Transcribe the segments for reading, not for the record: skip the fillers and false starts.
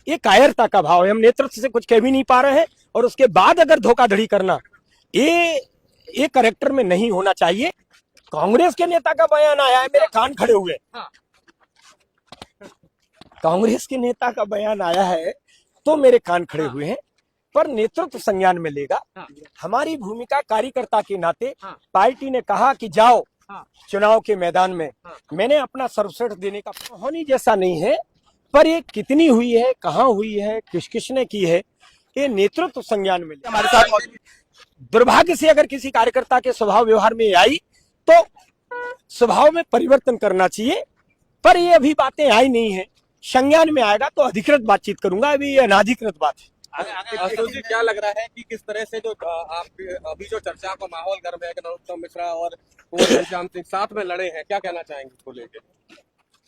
ये कायरता का भाव है। हम नेतृत्व से कुछ कह भी नहीं पा रहे हैं और उसके बाद अगर धोखाधड़ी करना, ये करेक्टर में नहीं होना चाहिए। कांग्रेस के नेता का बयान आया है, मेरे कान खड़े हुए। कांग्रेस के नेता का बयान आया है तो मेरे कान खड़े हुए हैं, पर नेतृत्व संज्ञान में लेगा। हमारी भूमिका कार्यकर्ता के नाते पार्टी ने कहा कि जाओ चुनाव के मैदान में। मैंने अपना सर्वश्रेष्ठ देने का, होनी जैसा नहीं है, पर ये कितनी हुई है, कहाँ हुई है, किस किसने की है, ये नेतृत्व संज्ञान में हमारे साथ। दुर्भाग्य से अगर किसी कार्यकर्ता के स्वभाव व्यवहार में आई तो स्वभाव में परिवर्तन करना चाहिए, पर ये अभी बातें आई नहीं है। संज्ञान में आएगा तो अधिकृत बातचीत करूंगा, अभी ये अनाधिकृत बात है। अशोक जी, क्या लग रहा है कि किस तरह से जो आप अभी जो चर्चा का माहौल गर्म है कि नरोत्तम मिश्रा और कुंवर घनश्याम सिंह साथ में लड़े हैं, क्या कहना चाहेंगे इसको लेकर?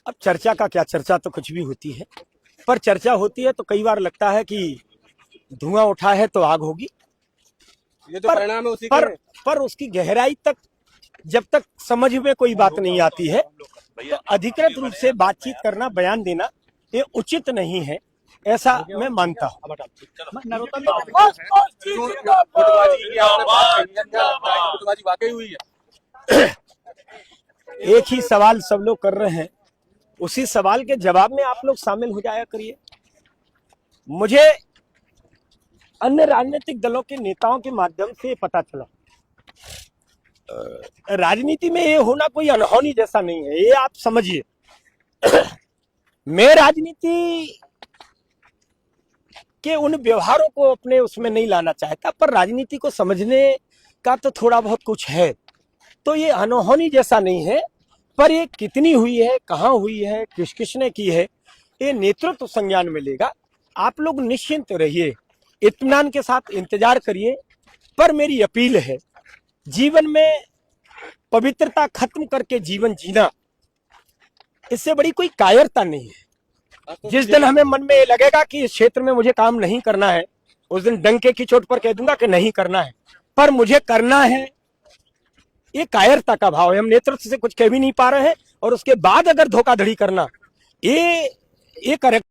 अब चर्चा का क्या, चर्चा तो कुछ भी होती है, पर चर्चा होती है तो कई बार लगता है कि धुआं उठा है तो आग होगी। ये जो परिणाम है उसी पर उसकी गहराई तक जब तक समझ में कोई बात नहीं आती है तो अधिकृत रूप से बातचीत करना, बयान देना ये उचित नहीं है, ऐसा मैं मानता हूँ। वाकई हुई है। एक ही सवाल सब लोग कर रहे हैं, उसी सवाल के जवाब में आप लोग शामिल हो जाया करिए। मुझे अन्य राजनीतिक दलों के नेताओं के माध्यम से पता चला, राजनीति में ये होना कोई अनहोनी जैसा नहीं है, ये आप समझिए। मैं राजनीति के उन व्यवहारों को अपने उसमें नहीं लाना चाहता, पर राजनीति को समझने का तो थोड़ा बहुत कुछ है, तो ये अनहोनी जैसा नहीं है, पर ये कितनी हुई है, कहाँ हुई है, किस किसने की है, ये नेतृत्व संज्ञान में लेगा। आप लोग निश्चिंत रहिए, इत्मीनान के साथ इंतजार करिए। पर मेरी अपील है, जीवन में पवित्रता खत्म करके जीवन जीना, इससे बड़ी कोई कायरता नहीं है। जिस दिन हमें मन में ये लगेगा कि इस क्षेत्र में मुझे काम नहीं करना है, उस दिन डंके की चोट पर कह दूंगा कि नहीं करना है, पर मुझे करना है, ये कायरता का भाव है। हम नेतृत्व से कुछ कह भी नहीं पा रहे हैं और उसके बाद अगर धोखाधड़ी करना, ये करेक्ट